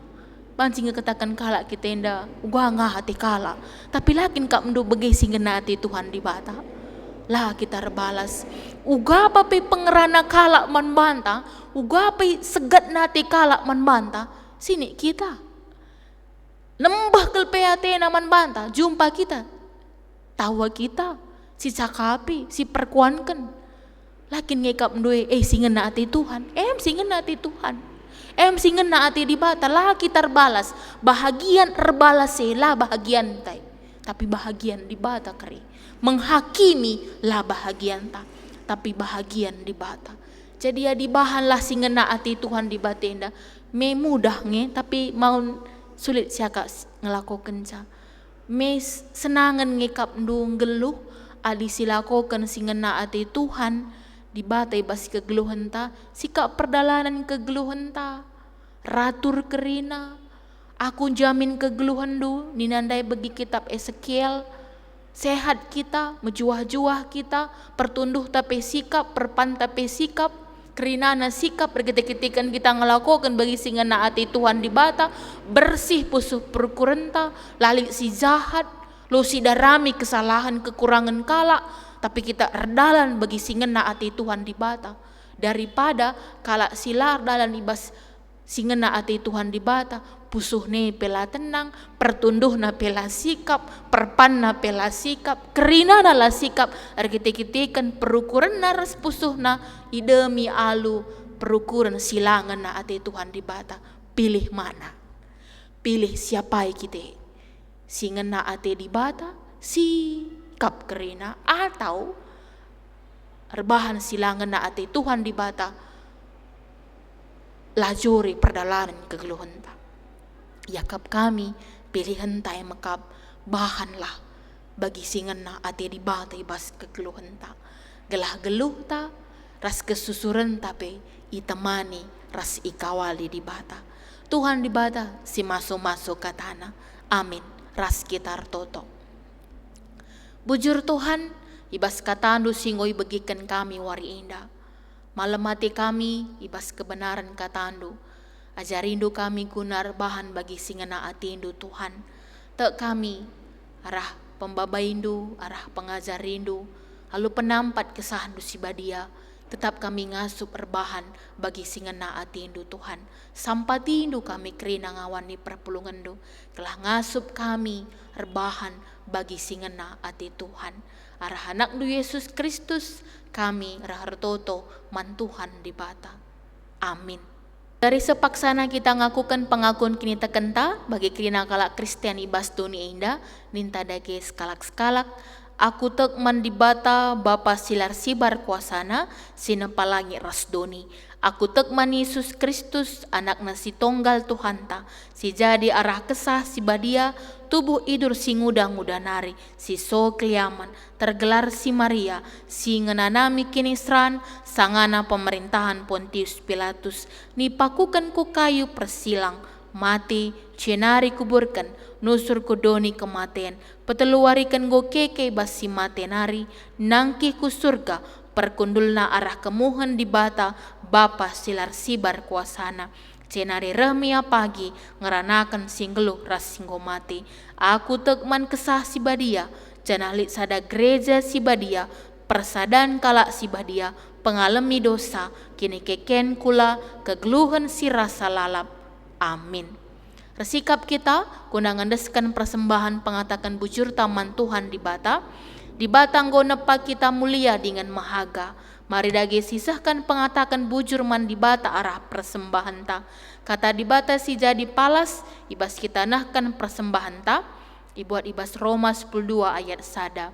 mancing katakan kalak kita indah uga ngah hati kalak. Tapi lakin kak mendu bagi singena hati Tuhan di bata. Lah kita terbalas. Uga pepe pengerana kalak man bantah, uga pepe segat nati kalak man bantah. Sini kita. Lembah kelpeate naman bantah, jumpa kita. Tawa kita, si cakapi, si perkuankan. Lakin ngekap mendue, singena hati Tuhan. Singena hati Tuhan. Singena hati di bata, lah kita terbalas. Bahagian terbalas lah bahagian tay. Tapi bahagian di bata kari. Menghakimi lah bahagian ta. Tapi bahagian di bata. Jadi ya dibahan lah singena hati Tuhan di bata indah. Me mudah nge, tapi mau sulit siaka ngelakukan ca. Me senangan ngekap ndung geluh. Adi silakokan singena hati Tuhan di batai basi kegeluhan ta, sikap perdalanan kegeluhan ta, ratur kerina, aku jamin kegeluhan du, ninandai bagi kitab Ezekiel, sehat kita, mejuah-juah kita, pertunduh tapi sikap, perpan tapi sikap, kerinana sikap, berketik-ketikan kita ngelakukan bagi singena hati Tuhan di bata, bersih pusuh perkurenta, lalik si jahat, lo si darami kesalahan kekurangan kalak, tapi kita erdalan bagi singena hati Tuhan di bata. Daripada kalak silar dalan ibas singena hati Tuhan di bata, pusuh ne pela tenang, pertunduh na pela sikap, perpan na pela sikap, kerina na sikap, erketik-ketikan perukuran naras pusuh na idemi alu perukuran silangan na hati Tuhan di bata. Pilih mana? Pilih siapa kita? Singena hati di bata, sikap kerina, atau rebahan silangan na ate Tuhan di bata lajuri perdalanan kegeluhan ta. Yakap kami pilihan ta yang makap bahanlah bagi singan na ate di bata ibas kegeluhan ta. Gelah geluh ta ras kesusuran tapi itemani ras ikawali di bata. Tuhan di bata si masuk-masuk katana. Amin. Ras kitar toto. Bujur Tuhan, ibas katandu singoi bagikan kami wari indah. Malam hati kami, ibas kebenaran katandu. Ajarindu kami gunar bahan bagi singena atindu Tuhan. Tak kami, arah pembabaindu, arah pengajarindu, lalu penampat kesahandu si badia. Tetap kami ngasup erbahan bagi singena atindu Tuhan. Sampatindu kami kerina ngawani perpulungandu. Kelah ngasup kami erbahan bagi singena ati Tuhan. Arah anakdu Yesus Kristus kami rahartoto mantuhan di bata. Amin. Dari sepaksana kita ngakukan pengakuan kini tekenta bagi kerina kalak Kristian ibas doni indah ninta dage skalak-skalak. Aku tek mandibata Bapa silar sibar kuasana sinepalangi rasdoni. Aku tek man Yesus Kristus anak nasi tonggal Tuhanta. Si jadi arah kesah si badia tubuh idur si nguda-nguda nari. Si so kliaman tergelar si Maria. Si ngenanami kinisran sangana pemerintahan Pontius Pilatus. Nipakukan ku kayu persilang. Mati cenari kuburkan nusur kudoni kematian peteluarikan go keke basi matenari nangki ku surga perkundulna arah kemuhan di bata Bapa silar sibar kuasana cenari remia pagi ngeranakan singgeluh ras singgo mati. Aku tekman kesah si badia janahlit sada gereja si badia persadan kalak si badia pengalami dosa kini keken kula kegeluhan si rasa lalap. Amin. Resikap kita kuna ngandeskan persembahan pengatakan bujur taman Tuhan di bata nggo nepa kita mulia dengan mahaga. Mari dage sisahkan pengatakan bujur man di bata arah persembahan ta. Kata di bata si jadi palas ibas kita nahkan persembahan ta. Ibuat ibas Roma 10:2 ayat sada.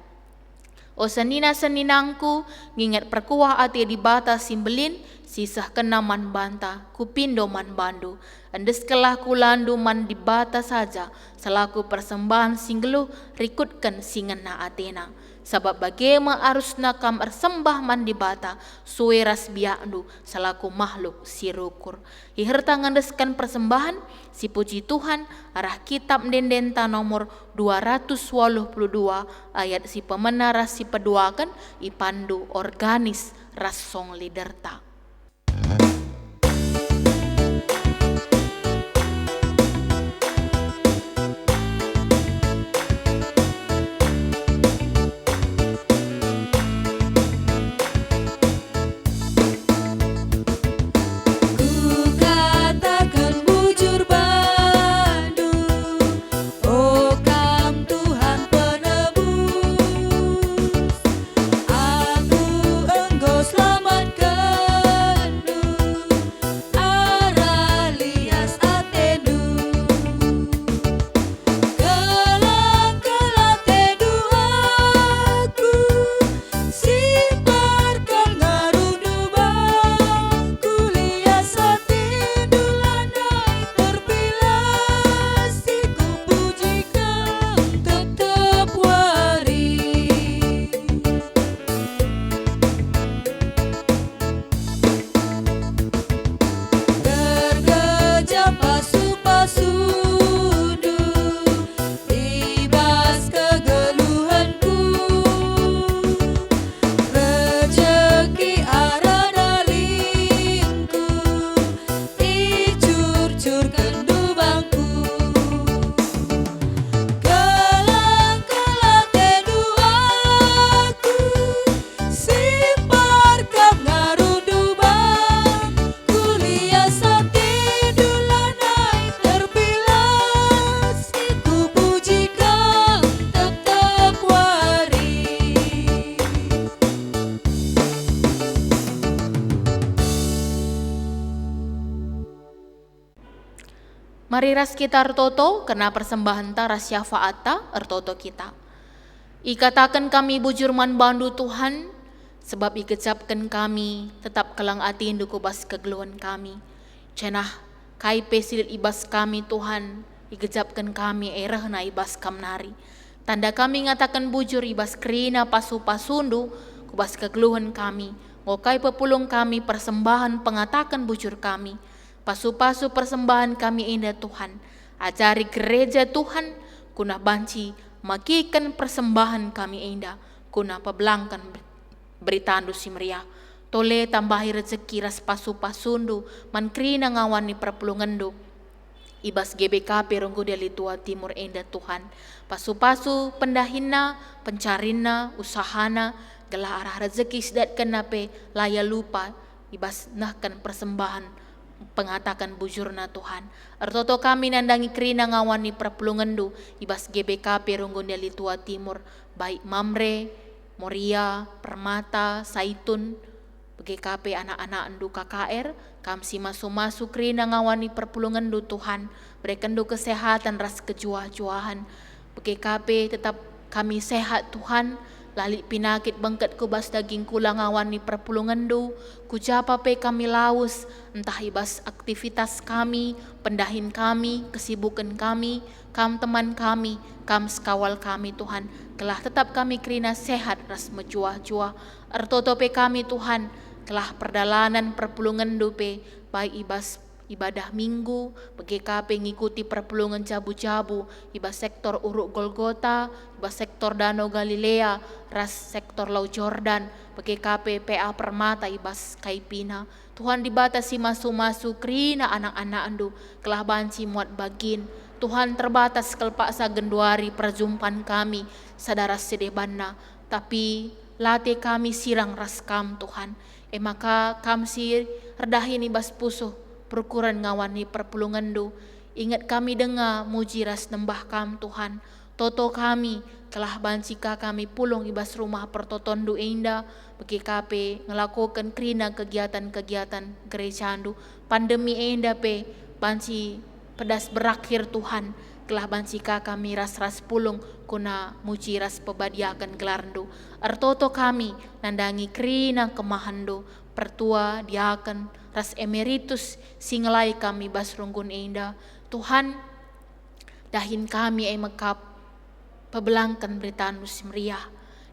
O senina-seninangku ngingat perkuah ati di bata simbelin sisah kena man banta kupindo man bandu andes kelah kulandu man di bata saja selaku persembahan singgeluh rikutkan singena atena sabab bagema arusna kam ersembah man di bata sueras biakdu selaku makhluk sirukur iherta ngandeskan persembahan si puji Tuhan arah kitab dendenta nomor 282 ayat si pemenara si peduakan ipandu organis rasong liderta. Mari ras kita ertoto kena persembahan ta ras syafaat ta ertoto kita. Ikatakan kami bujur man bandu Tuhan, sebab ikecapkan kami tetap kelang ati indu kubas kegeluhan kami. Cenah kai pesilit ibas kami Tuhan, ikecapkan kami erah na ibas kamnari. Tanda kami ngatakan bujur ibas kerina pasu-pasundu kubas kegeluhan kami. Ngokai pepulung kami persembahan pengatakan bujur kami. Pasu-pasu persembahan kami indah Tuhan. Ajari gereja Tuhan kuna banci makikan persembahan kami indah. Kuna pebelangkan beritandu si meriah. Tole tambahi rezeki ras pasu-pasundu man krina ngawani perpulungandu. Ibas GBKP ronggo dari tua timur indah Tuhan. Pasu-pasu pendahina, pencarina, usahana, gelah arah rezeki sedat kenape laya lupa. Ibas nahkan persembahan pengatakan bujurna Tuhan. Ertoto kami nandangi kerina ngawani perpulungandu ibas GBKP ronggon dari tua timur baik Mamre, Moria, Permata, Saitun, GKP anak-anak endu KKR, kamsi masu-masu kerina ngawani perpulungandu Tuhan, berekendu kesehatan ras kejuah-juahan, GKP tetap kami sehat Tuhan, lalik pinakit bengket kubas daging kulang ngawani perpulungandu, kujapa pe kami laus, entah ibas aktivitas kami, pendahin kami, kesibukan kami, kam teman kami, kam sekawal kami Tuhan, kelah tetap kami kerina sehat ras mejuah-juah, ertoto pe kami Tuhan, kelah perdalanan perpulungandu pe, baik ibas ibadah minggu, BGKP ngikuti perpulungan jabu-jabu, ibas sektor Uruk Golgota, ibas sektor Danau Galilea, ras sektor Laut Jordan, BGKP PA Permata, ibas Kaipina. Tuhan dibatasi masu-masu kerina anak-anak andu, kelah banci muat bagin. Tuhan terbatas kelpaksa genduari perjumpaan kami, sadara sedebanna, tapi late kami sirang ras kam Tuhan. Maka kam sir redahin ibas pusuh, perukuran ngawani perpulungandu, Ingat kami dengar muji ras nembah kam Tuhan. Toto kami telah bancika kami pulung ibas rumah pertotondu indah bagi kape ngelakukan kerina kegiatan-kegiatan gerejandu. Pandemi indah pe banci pedas berakhir Tuhan. Kelah bancika kami ras-ras pulung kuna muji ras pebadiakan gelarndu. Ertoto kami nandangi kerina kemahandu. Pertua diakan ras emeritus singelai kami bas runggun indah. Tuhan dahin kami mekap pebelangkan berita nus meriah.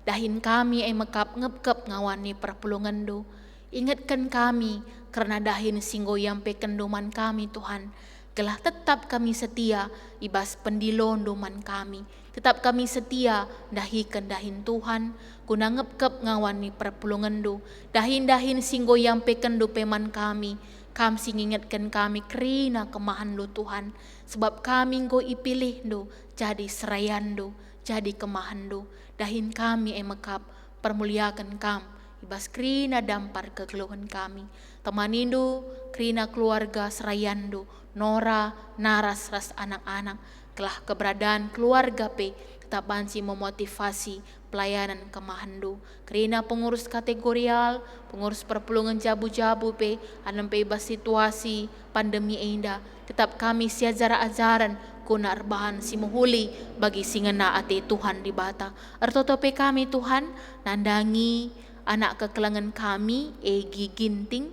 Dahin kami mekap ngep-kep ngawani perpulungandu. Ingatkan kami karena dahin singgo yampe kenduman kami Tuhan. Gelah tetap kami setia ibas pendilon duman kami. Tetap kami setia dahikan dahin Tuhan. Guna ngep-kep ngawani perpulungandu. Dahin-dahin singgo yampe kendu peman kami. Kam singingatkan kami kerina kemahandu Tuhan. Sebab kami go ipilih do jadi serayandu, jadi kemahandu. Dahin kami mekap permuliakan kam. Ibas kerina dampar kegeluhan kami. Temanindu kerina keluarga serayandu. Nora, naras, ras anak-anak. Kelah keberadaan keluarga pe tetap banci memotivasi pelayanan kemahandu. Kerina pengurus kategorial, pengurus perpulungan jabu-jabu pe, anam pe bas situasi pandemi indah. Tetap kami siajara ajaran kuna erbahan simuhuli bagi singena ate Tuhan di bata. Ertoto pe kami Tuhan nandangi anak kekelangan kami Egi Ginting,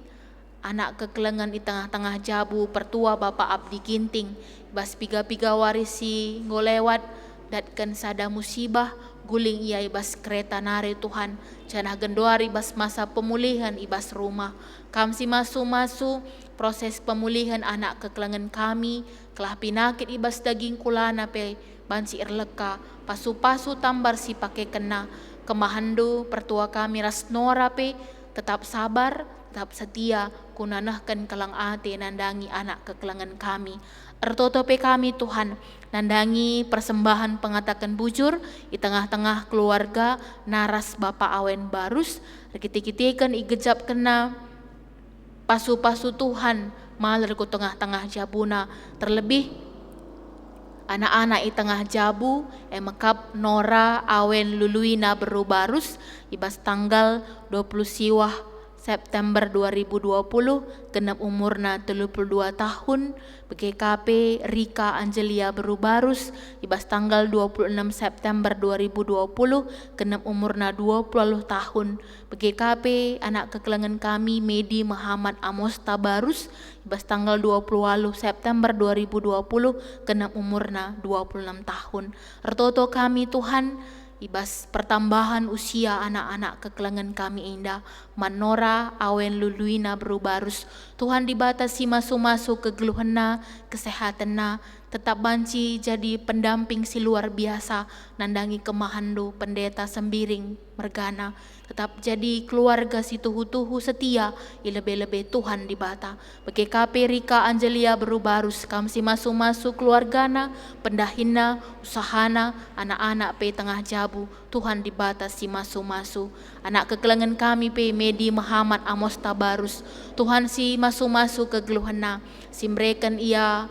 anak kekelangan di tengah-tengah jabu pertua Bapak Abdi Ginting. Bas piga-piga warisi ngolewat datkan sada musibah guling ia ibas kereta nare Tuhan. Canah gendoari ibas masa pemulihan ibas rumah. Kamsi masu-masu proses pemulihan anak kekelangan kami. Kelah pinakit ibas daging kulana pe bansi erleka. Pasu-pasu tambar si pake kena. Kemahandu pertua kami ras nora pe tetap sabar, tetap setia kunanahkan kelang ate nandangi anak kekelangan kami. Ertoto pe kami Tuhan nandangi persembahan pengatakan bujur di tengah-tengah keluarga naras Bapak Awen Barus. Rikiti-kitikan igejap kena pasu-pasu Tuhan maler ku tengah-tengah jabuna. Terlebih anak-anak i tengah jabu mekap Nora Awen Luluina Berubarus ibas tanggal 20 siwah September 2020 genap umurna 32 tahun. BKP Rika Angelia Berubarus ibas tanggal 26 September 2020 genap umurna 20 tahun. BKP anak kekelangan kami Medi Muhammad Amos Tabarus ibas tanggal 20 September 2020 genap umurna 26 tahun. Ertoto kami Tuhan ibas pertambahan usia anak-anak kekelangan kami indah Manora Awen Luluina Berubarus. Tuhan dibatasi masu-masu kegeluhanna, kesehatanna, tetap banci jadi pendamping si luar biasa nandangi kemahandu pendeta sembiring mergana. Tetap jadi keluarga si tuhu-tuhu setia lebih-lebih Tuhan dibata. BKP Rika Angelia Berubarus kamsi masu-masu keluargana, pendahina, usahana, anak-anak pe tengah jabu. Tuhan dibatasi masu-masu. Anak kekelangan kami pe Medi Muhammad Amos Tabarus. Tuhan si masu-masu kegeluhana. Simbrekan ia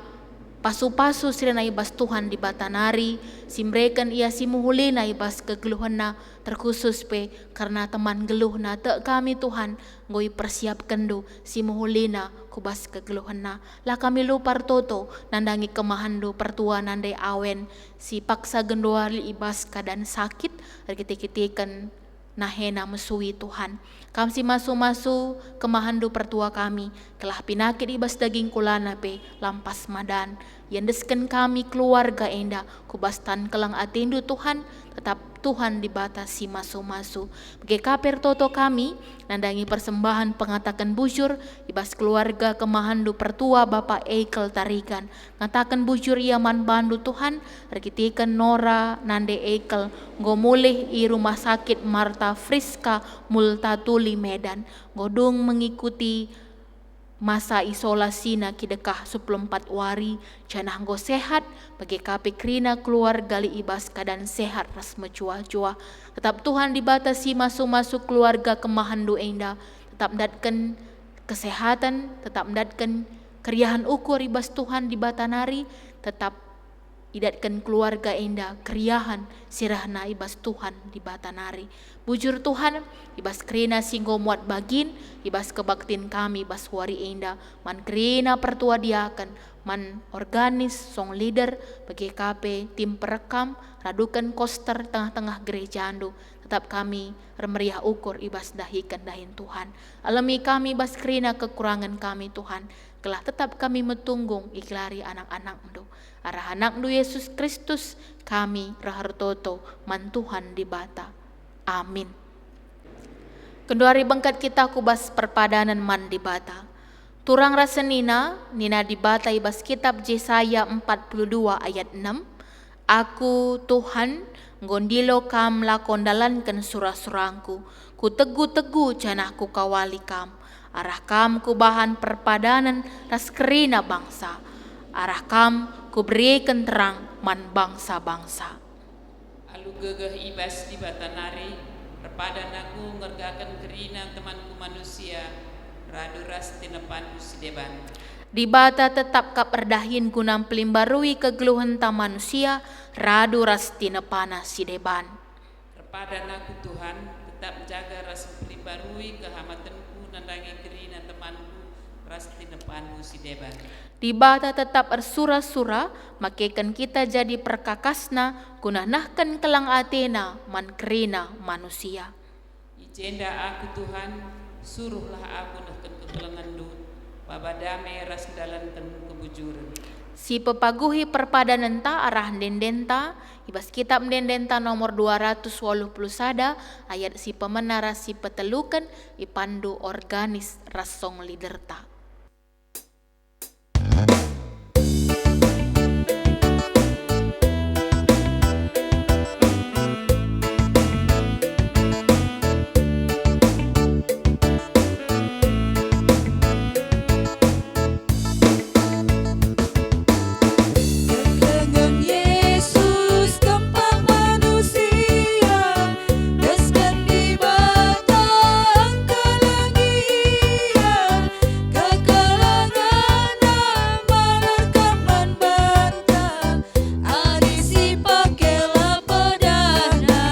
pasu-pasu sirena ibas Tuhan di batanari. Simbrekan ia simuhulina ibas kegeluhana. Terkhusus pe karena teman geluhna te kami Tuhan ngoi persiapkan do simuhulina kubas kegeluhana. Lah kami lupar toto nandangi kemahandu pertua nandai awen si paksa gendoari ibas keadaan sakit rikiti-kitikan nahena mesui Tuhan. Kamsi masu-masu kemahandu pertua kami kelah pinakit ibas daging kulana pe lampas madan. Yandeskan kami keluarga enda kubastan kelang atindu Tuhan tetap Tuhan dibatasi masu-masu. BKP Toto kami nandangi persembahan pengatakan bujur ibas keluarga kemahandu pertua Bapak Eikel Tarikan. Ngatakan bujur iaman bandu Tuhan rekitikan Nora nande Eikel ngomulih i rumah sakit Marta Friska Multatuli Medan. Godung mengikuti masa isolasi na kidekah 24 wari canah go sehat bagi kape krina keluarga li ibas keadaan sehat ras mecua-cua. Tetap Tuhan dibatasi masuk-masuk keluarga kemahandu enda tetap mendatkan kesehatan, tetap mendatkan keriahan ukur ibas Tuhan di batanari, tetap idatkan keluarga enda keriahan sirahna ibas Tuhan di batanari. Bujur Tuhan, ibas kerina singgo muat bagin, ibas kebaktin kami ibas wari enda, man kerina pertua diakan, man organis, song leader, BGKP, tim perekam, radukan koster tengah-tengah gereja andu, tetap kami remeriah ukur ibas dahikan dahin Tuhan. Alami kami ibas kerina kekurangan kami Tuhan, kelah tetap kami metunggung iklari anak-anak ndo. Arah anak ndo Yesus Kristus kami rahartoto man Tuhan di bata. Amin. Kenduari bengkat kita kubas perpadanan man di bata. Turang rasenina nina di bata ibas kitab Yesaya 42 ayat 6. Aku Tuhan gondilo kam lakondalankan surah-surangku, ku tegu-tegu canahku kawali kam. Arah kam ku bahan perpadanan ras kerina bangsa. Arah kam ku berikan terang man bangsa-bangsa. Alu gegeh ibas di batanari, perpadan aku ngergakan kerina temanku manusia, radu ras tinepanku sideban. Di bata tetap kaperdahin gunam pelimbarui kegeluhan ta manusia, radu ras tinepana sideban. Perpadan aku Tuhan, tetap jaga ras pelimbarui kehamatanku nandangi kerina temanku, ras tinepanku sideban. Di bata tetap ersura-sura, makekan kita jadi perkakasna, gunanahkan kelang atena man kerina manusia. Ijenda aku Tuhan, suruhlah aku nahkan kekelengan dut, babadame ras dalankan kebujuran. Si pepaguhi perpadanan ta arah dendenta, ibas kitab dendenta nomor 280 sada, ayat si pemenara si petelukan, ipandu organis rasong liderta. Dengan Yesus tempat manusia, deskan di bata angkalangi ia, kekalangan menerkam membantah, adisi pakailah pedana,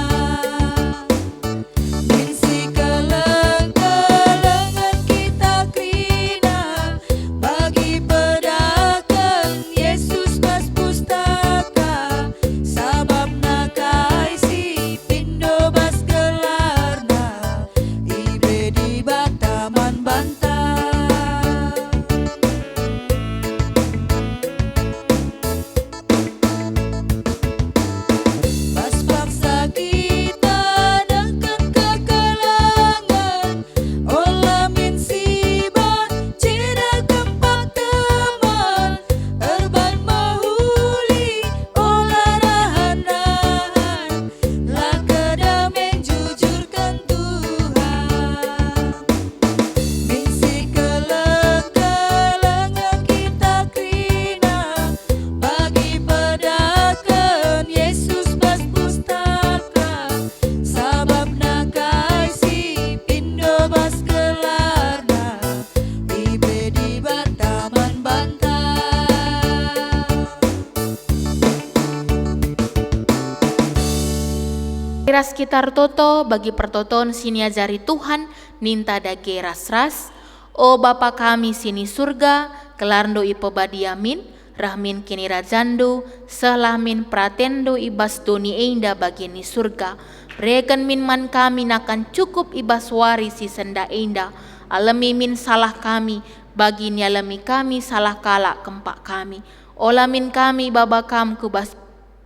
binsi keleng-kelengan kita krina, bagi pedagang Yesus bas pustaka, sabab nakai si pindo bas gelarna, ibe di bataman bantah. Bas paksa kita nahkan kekalangan, olamin siban cina gempak teman, erban mahuli olah rahan-rahan, lah kedamaian jujurkan Tuhan. Binsi keleng-kelengan kita krina, bagi pedagang Yesus bas pustaka, sabab nakai si pindo bas gelarna, ibe di bataman bantah. Kira sekitar toto bagi pertoton sini ajari Tuhan ninta dage ras-ras. O Bapa kami sini surga, kelarndo ipo badiamin, rahmin kini rajandu, selahmin pratendo ibas doni enda bagini surga. Berikan min man kami nakan cukup ibas wari si senda enda, alami min salah kami, bagi nyalami kami salah kala kempak kami. Olamin kami baba kam kubas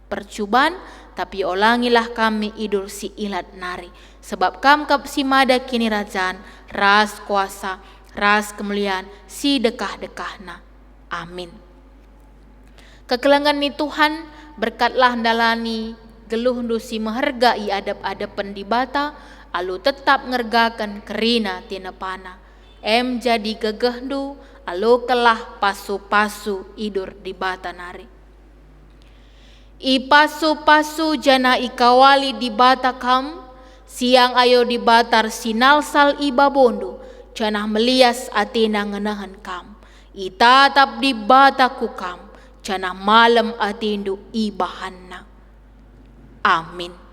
percuban, tapi olangilah kami idur si ilat nari. Sebab kam kap si mada kini rajaan, ras kuasa, ras kemuliaan, si dekah-dekahna. Amin. Kekelengan ni Tuhan, berkatlah dalani, geluh si mehargai adab-adapan di bata, alu tetap ngergakan kerina tinepana. Em jadi gegehdu, alu kelah pasu-pasu idur di bata nari. Ipasu-pasu jana ikawali di bata kam, siang ayo di batar sinalsal iba bondo, janah melias atina ngenahan kam. itatap di bata kukam, cana malam atindu ibahanna. Amin.